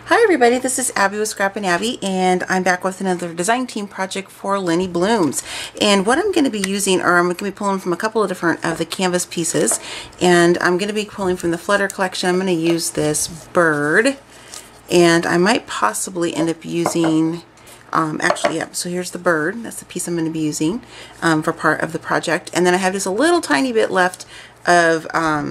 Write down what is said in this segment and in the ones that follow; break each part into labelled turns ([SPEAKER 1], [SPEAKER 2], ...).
[SPEAKER 1] Hi everybody, this is Abby with Scrap and Abby, and I'm back with another design team project for Linnie Blooms. And what I'm going to be using, or I'm going to be pulling from a couple of different of the canvas pieces, and I'm going to be pulling from the Flutter collection. I'm going to use this bird, and I might possibly end up using, so here's the bird. That's the piece I'm going to be using for part of the project. And then I have just a little tiny bit left of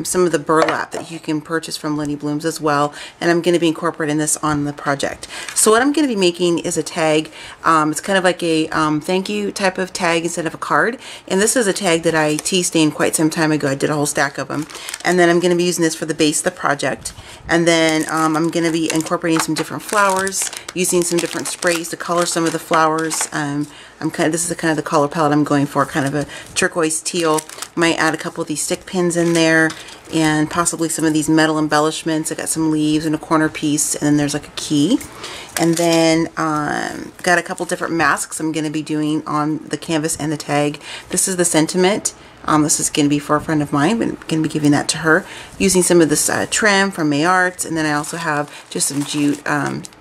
[SPEAKER 1] some of the burlap that you can purchase from Linnie Blooms as well, and I'm going to be incorporating this on the project. So what I'm going to be making is a tag. It's kind of like a thank you type of tag instead of a card, and this is a tag that I tea stained quite some time ago. I did a whole stack of them, and then I'm going to be using this for the base of the project, and then I'm going to be incorporating some different flowers, using some different sprays to color some of the flowers. This is kind of the color palette I'm going for, kind of a turquoise teal. Might add a couple of these stick pins in there, and possibly some of these metal embellishments. I got some leaves and a corner piece, and then there's like a key. And then got a couple different masks I'm going to be doing on the canvas and the tag. This is the sentiment. This is going to be for a friend of mine, but I'm going to be giving that to her, using some of this trim from May Arts, and then I also have just some jute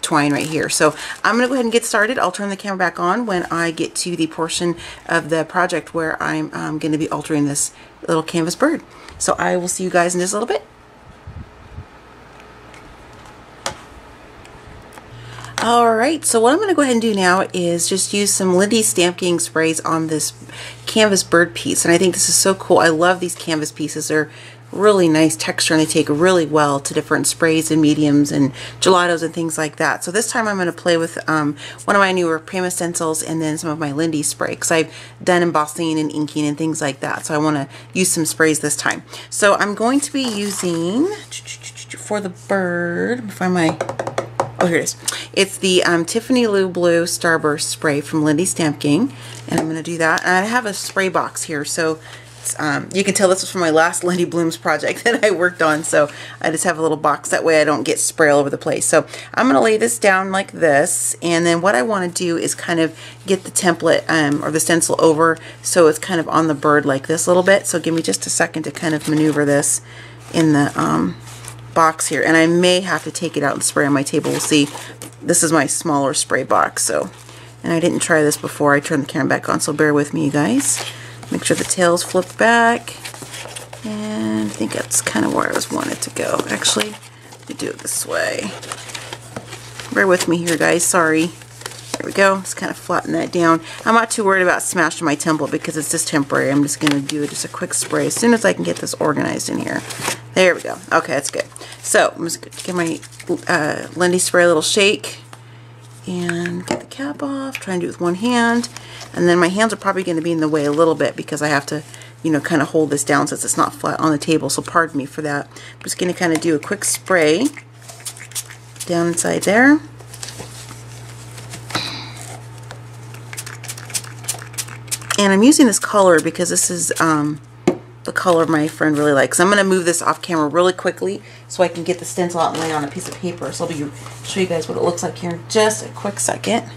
[SPEAKER 1] twine right here. So I'm going to go ahead and get started. I'll turn the camera back on when I get to the portion of the project where I'm going to be altering this little canvas bird. So I will see you guys in just a little bit. Alright, so what I'm going to go ahead and do now is just use some Linnie Stamping sprays on this canvas bird piece, and I think this is so cool. I love these canvas pieces. They're really nice texture, and they take really well to different sprays and mediums and gelatos and things like that. So this time I'm going to play with one of my newer Prima stencils and then some of my Linnie spray, because I've done embossing and inking and things like that. So I want to use some sprays this time. So I'm going to be using, for the bird, let me find my, oh, here it is. It's the Tiffany Lou Blue Starburst spray from Linnie Stamping, and I'm going to do that. And I have a spray box here, so you can tell this was from my last Linnie Blooms project that I worked on, so I just have a little box. That way I don't get spray all over the place. So I'm going to lay this down like this, and then what I want to do is kind of get the template or the stencil over so it's kind of on the bird like this a little bit. So give me just a second to kind of maneuver this in the box here, and I may have to take it out and spray on my table. We'll see. This is my smaller spray box, so, and I didn't try this before I turned the camera back on, so bear with me, you guys. Make sure the tail's flipped back, and I think that's kind of where I wanted to go. Actually, let me do it this way. Bear with me here, guys. Sorry. There we go. Just kind of flatten that down. I'm not too worried about smashing my template because it's just temporary. I'm just going to do just a quick spray as soon as I can get this organized in here. There we go. Okay, that's good. So I'm just going to give my Linnie spray a little shake and get the cap off. Try and do it with one hand. And then my hands are probably going to be in the way a little bit because I have to, you know, kind of hold this down since it's not flat on the table. So pardon me for that. I'm just going to kind of do a quick spray down inside there. And I'm using this color because this is the color my friend really likes. I'm going to move this off camera really quickly so I can get the stencil out and lay on a piece of paper. So I'll show you guys what it looks like here in just a quick second.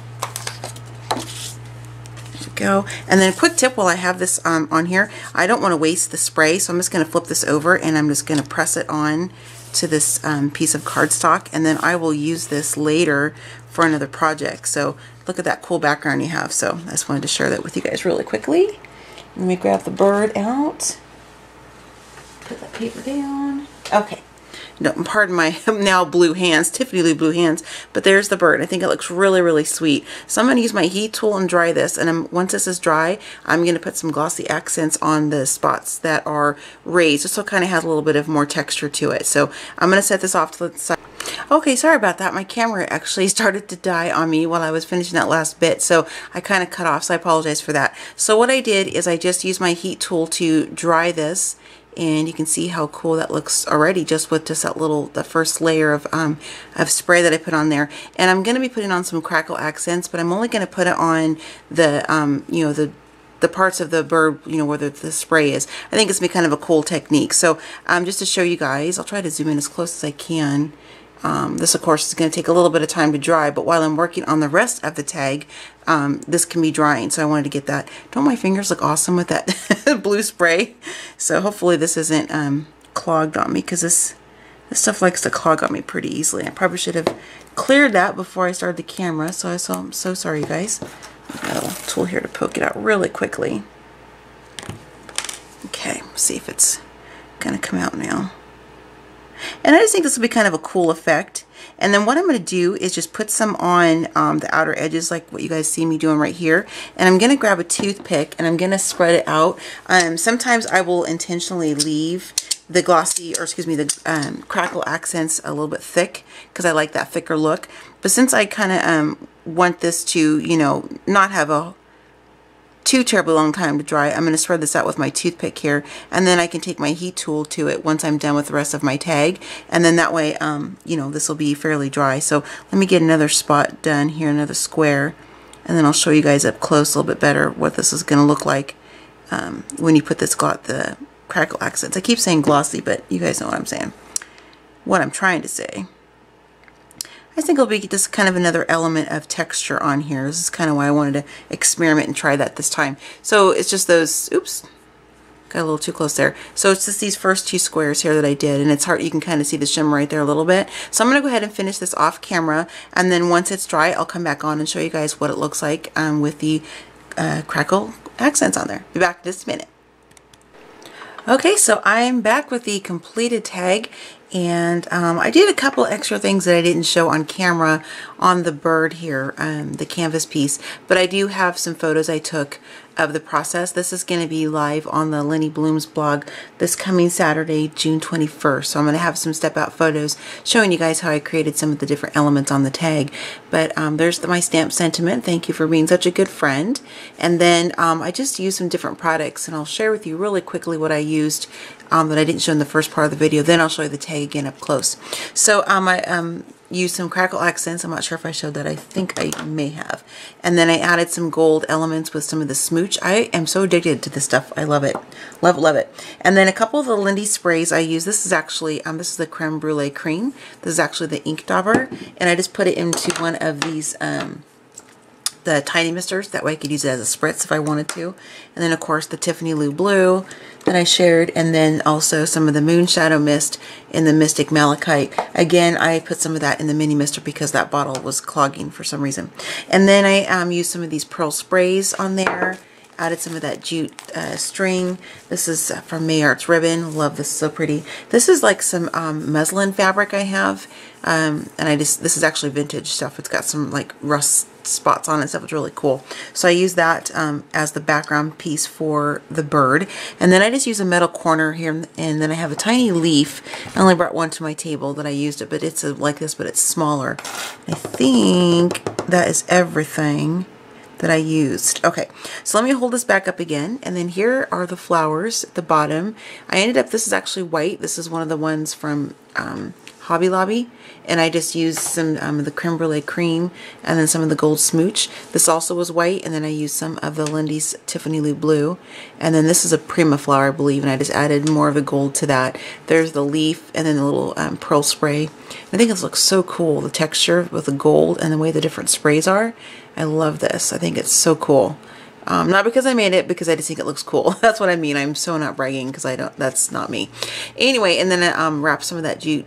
[SPEAKER 1] There we go. And then a quick tip while I have this on here, I don't want to waste the spray, so I'm just going to flip this over and I'm just going to press it on to this piece of cardstock, and then I will use this later for another project. So look at that cool background you have. So I just wanted to share that with you guys really quickly. Let me grab the bird out. Put that paper down. Okay. No, pardon my now blue hands, Tiffany Lou blue hands, but there's the bird. I think it looks really, really sweet. So I'm going to use my heat tool and dry this, and once this is dry, I'm going to put some glossy accents on the spots that are raised, just so it kind of has a little bit of more texture to it. So I'm going to set this off to the side. Okay, sorry about that. My camera actually started to die on me while I was finishing that last bit, so I kind of cut off, so I apologize for that. So what I did is I just used my heat tool to dry this, and you can see how cool that looks already just with just the first layer of spray that I put on there. And I'm going to be putting on some crackle accents, but I'm only going to put it on the you know, the parts of the bird, you know, where the spray is. I think it's going to be kind of a cool technique. So just to show you guys, I'll try to zoom in as close as I can. This of course is going to take a little bit of time to dry, but while I'm working on the rest of the tag, this can be drying, so I wanted to get that. Don't my fingers look awesome with that blue spray? So hopefully this isn't clogged on me, because this This stuff likes to clog on me pretty easily. I probably should have cleared that before I started the camera, so I'm so sorry, you guys. I've got a little tool here to poke it out really quickly. Okay, see if it's gonna come out now. And I just think this will be kind of a cool effect. And then what I'm going to do is just put some on the outer edges, like what you guys see me doing right here. And I'm going to grab a toothpick and I'm going to spread it out. Sometimes I will intentionally leave the glossy, or excuse me, the crackle accents a little bit thick because I like that thicker look. But since I kind of want this to, you know, not have a too terribly long time to dry, I'm going to spread this out with my toothpick here, and then I can take my heat tool to it once I'm done with the rest of my tag, and then that way, you know, this will be fairly dry. So let me get another spot done here, another square, and then I'll show you guys up close a little bit better what this is going to look like when you put this the crackle accents. I keep saying glossy, but you guys know what I'm saying, what I'm trying to say. I think it'll be just kind of another element of texture on here. This is kind of why I wanted to experiment and try that this time. So it's just those, oops, got a little too close there. So it's just these first two squares here that I did, and it's hard, you can kind of see the shimmer right there a little bit. So I'm going to go ahead and finish this off camera, and then once it's dry, I'll come back on and show you guys what it looks like with the crackle accents on there. Be back in just a minute. Okay, so I'm back with the completed tag, and I did a couple extra things that I didn't show on camera on the bird here, the canvas piece, but I do have some photos I took of the process. This is going to be live on the Linnie Blooms blog this coming Saturday, June 21st. So I'm going to have some step out photos showing you guys how I created some of the different elements on the tag. But there's my stamp sentiment. Thank you for being such a good friend. And then I just used some different products, and I'll share with you really quickly what I used that I didn't show in the first part of the video. Then I'll show you the tag again up close. So I used some crackle accents. I'm not sure if I showed that. I think I may have. And then I added some gold elements with some of the smooch. I am so addicted to this stuff. I love it. Love it, love it. And then a couple of the Linnie sprays I use. This is actually, this is the creme brulee cream. This is actually the ink dauber. And I just put it into one of these, the tiny misters. That way I could use it as a spritz if I wanted to. And then of course the Tiffany Lou Blue that I shared, and then also some of the Moon Shadow Mist in the Mystic Malachite. Again, I put some of that in the mini mister because that bottle was clogging for some reason. And then I used some of these pearl sprays on there, added some of that jute string. This is from Mayart's Ribbon. Love this, so pretty. This is like some muslin fabric I have, and this is actually vintage stuff. It's got some like rust spots on it and stuff. It's really cool. So I use that as the background piece for the bird. And then I just use a metal corner here, and then I have a tiny leaf. I only brought one to my table that I used it, but it's like this, but it's smaller. I think that is everything that I used. Okay, so let me hold this back up again, and then here are the flowers at the bottom. I ended up, this is actually white. This is one of the ones from Hobby Lobby, and I just used some of the creme brulee cream and then some of the gold smooch. This also was white, and then I used some of the Lindy's Tiffany Lou Blue, and then this is a Prima flower, I believe, and I just added more of the gold to that. There's the leaf and then the little pearl spray. I think this looks so cool, the texture with the gold and the way the different sprays are. I love this. I think it's so cool. Not because I made it, because I just think it looks cool. That's what I mean. I'm so not bragging because I don't, that's not me. Anyway, and then I wrap some of that jute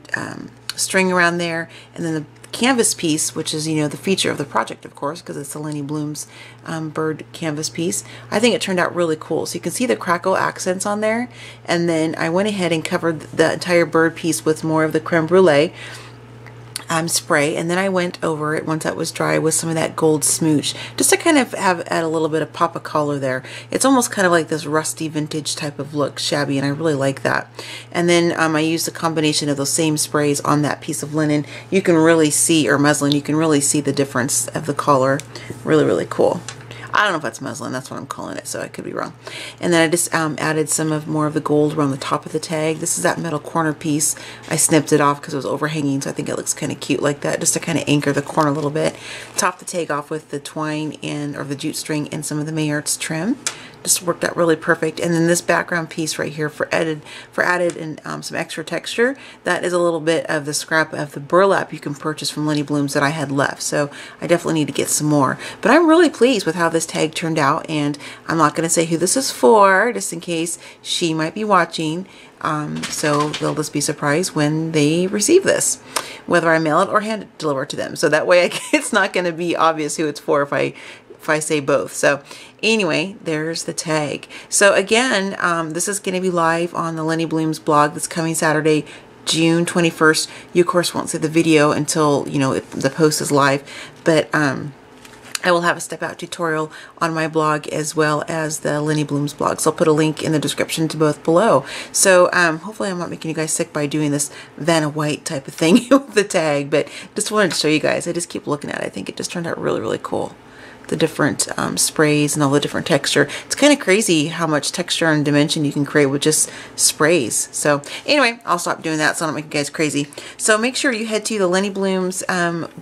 [SPEAKER 1] string around there, and then the canvas piece, which is, you know, the feature of the project, of course, because it's the Linnie Blooms bird canvas piece. I think it turned out really cool. So you can see the crackle accents on there, and then I went ahead and covered the entire bird piece with more of the creme brulee spray, and then I went over it once that was dry with some of that gold smooch, just to kind of add a little bit of pop of color there. It's almost kind of like this rusty vintage type of look, shabby, and I really like that. And then I used a combination of those same sprays on that piece of linen. You can really see, or muslin, you can really see the difference of the color. Really, really cool. I don't know if that's muslin, that's what I'm calling it, so I could be wrong. And then I just added some of more of the gold around the top of the tag. This is that metal corner piece. I snipped it off because it was overhanging, so I think it looks kind of cute like that, just to kind of anchor the corner a little bit. Top the tag off with the twine and, or the jute string, and some of the Mayart's trim just worked out really perfect. And then this background piece right here for added and some extra texture, that is a little bit of the scrap of the burlap you can purchase from Linnie Blooms that I had left. So I definitely need to get some more. But I'm really pleased with how this tag turned out, and I'm not going to say who this is for, just in case she might be watching. So they'll just be surprised when they receive this, whether I mail it or hand it deliver to them. So that way it's not going to be obvious who it's for if I say both. So anyway, there's the tag. So again, this is going to be live on the Linnie Blooms blog that's coming Saturday, June 21st. You of course won't see the video until, you know, the post is live, but I will have a step out tutorial on my blog as well as the Linnie Blooms blog. So I'll put a link in the description to both below. So hopefully I'm not making you guys sick by doing this Vanna White type of thing with the tag, but just wanted to show you guys. I just keep looking at it. I think it just turned out really, really cool. The different sprays and all the different texture. It's kind of crazy how much texture and dimension you can create with just sprays. So anyway, I'll stop doing that so I don't make you guys crazy. So make sure you head to the Linnie Blooms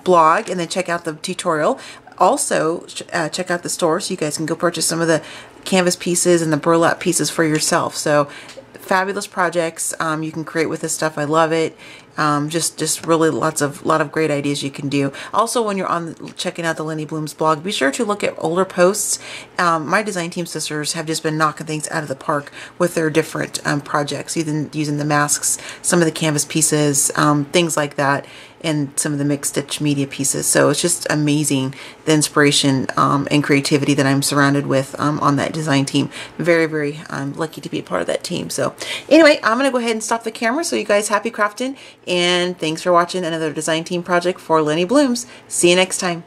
[SPEAKER 1] blog and then check out the tutorial. Also, check out the store so you guys can go purchase some of the canvas pieces and the burlap pieces for yourself. So fabulous projects you can create with this stuff. I love it. Just really lot of great ideas you can do. Also, when you're checking out the Linnie Blooms blog, be sure to look at older posts. My design team sisters have just been knocking things out of the park with their different projects, using the masks, some of the canvas pieces, things like that, and some of the mixed stitch media pieces. So it's just amazing the inspiration and creativity that I'm surrounded with on that design team. Very, very lucky to be a part of that team. So anyway, I'm gonna go ahead and stop the camera. So you guys happy crafting, and thanks for watching another design team project for Linnie Blooms. See you next time.